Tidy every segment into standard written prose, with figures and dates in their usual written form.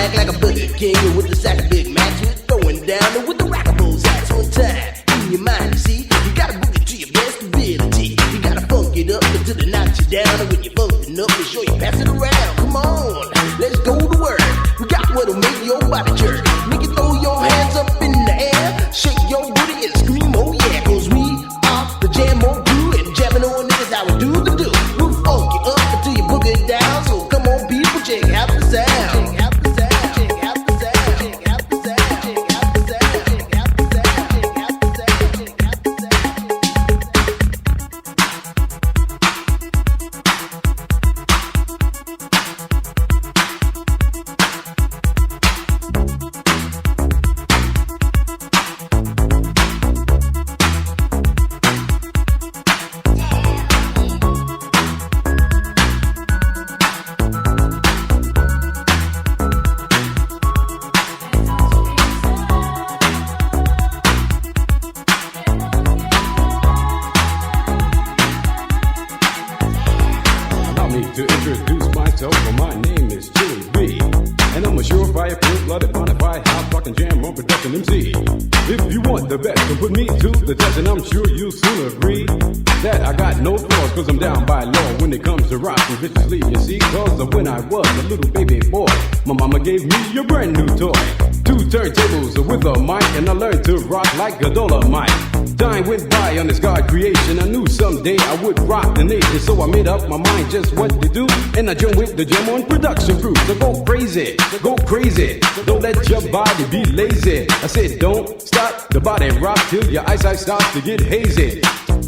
act like a Burger King with the sack of Big Macs. We're throwing down with the rockables hats one time. In your mind, you see, you gotta boogie to your best ability. You gotta funk it up until it knocks you down. And when you're bumping up, make sure you pass it around. Come on, let's go to work. We got what'll make your body jerk. Make you throw your hands up in the air, shake your booty and scream, oh yeah. Cause we are the Jam On Crew, and jamming on niggas how we do the do. We'll funk you up until you boogie down. So come on people, check out the sound. Check out the sound, check out the sound, check out the sound, check out the sound, check out the sound, check out the sound, check out the sound. To introduce myself, well, my name is Chili B, and I'm a surefire, full-blooded, bonafide, hot fucking jam on production MC. If you want the best, then put me to the test, and I'm sure you'll soon agree that I got no flaws, cause I'm down by law when it comes to rocking viciously, you see. Cause of when I was a little baby boy, my mama gave me a brand new toy, 2 turntables with a mic, and I learned to rock like a Dolomite. Time went by on this God creation. I knew someday I would rock the nation, so I made up my mind just what to do, and I joined with the Jam On production crew. So go crazy, don't let your body be lazy. I said don't stop the body rock till your eyesight starts to get hazy.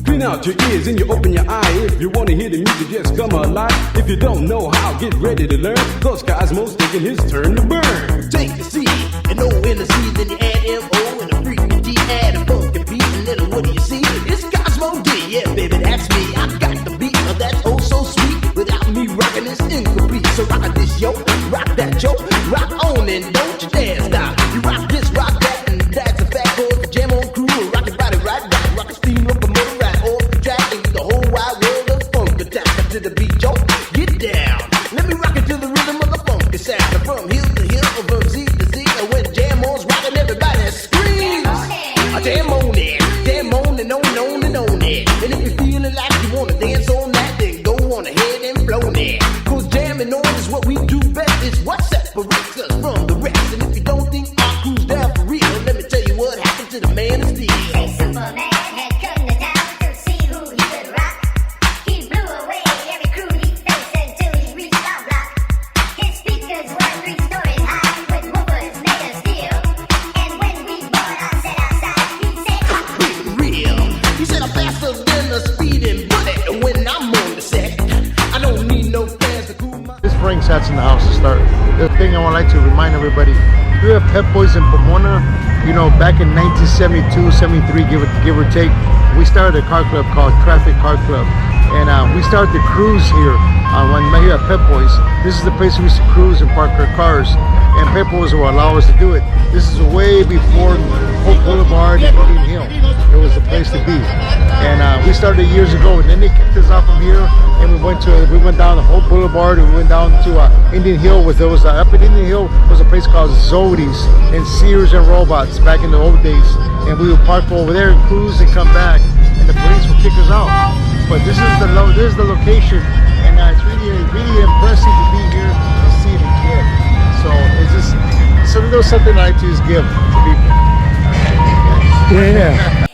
Clean out your ears and you open your eye. If you want to hear the music, just come alive. If you don't know how, get ready to learn, cause Cosmo's taking his turn to burn. Take the C and O in the C, then you add M-O and a freaking D, add a funky beat, and then what do you see? It's Cosmo D, yeah baby, that's me. I got the beat, that's oh so sweet. Without me rocking it's incomplete. So rock this yo, rock that yo, rock on and don't you dare stop. You rock this, rock that, and that's a fact. Cause the Jam On Crew will rock your body right back. Rock a steam up a motor right off the track, and the whole wide world of funk attack. To the beat yo, get down. Let me rock it to the rhythm of the funky sound. From hill to hill, from Z to Z, and when Jam On's rocking, everybody screams. Jam on it, jam on and on and on and on it. And if you're feeling like you wanna dance on that, then go on ahead and flow it. Cause jamming on is what we do best. It's what separates us from the rest. And if you don't think our crew's down for real, let me tell you what happened to the Man of Steel. Superman had come to town to see who he could rock. He blew away every crew he faced until he reached our block. His speakers were 3 stories high with woofers made of steel. And when we brought our set outside, he said, Real. He said I'm faster than a speeding bullet. And when I'm on the set, I don't need no fans to cool my. This Frank Sats in the house to start. The thing I would like to remind everybody, we have Pep Boys in Pomona. You know, back in 1972, 73, give or take, we started a car club called Traffic Car Club. And we started the cruise here when here at Pep Boys. This is the place we used to cruise and park our cars. And Pep Boys will allow us to do it. This is way before Hope Boulevard and Indian Hill. It was the place to be. And we started years ago, and then they kicked us off from here, and we went down the Hope Boulevard, and we went down to Indian Hill. There was up in Indian Hill was a place called Zodi's and Sears and Robots back in the old days. And we would park over there and cruise and come back, and the police would kick us out. But this is the location, and it's really impressive to be here and see it again. So it's just something I like to just give to people. Yeah.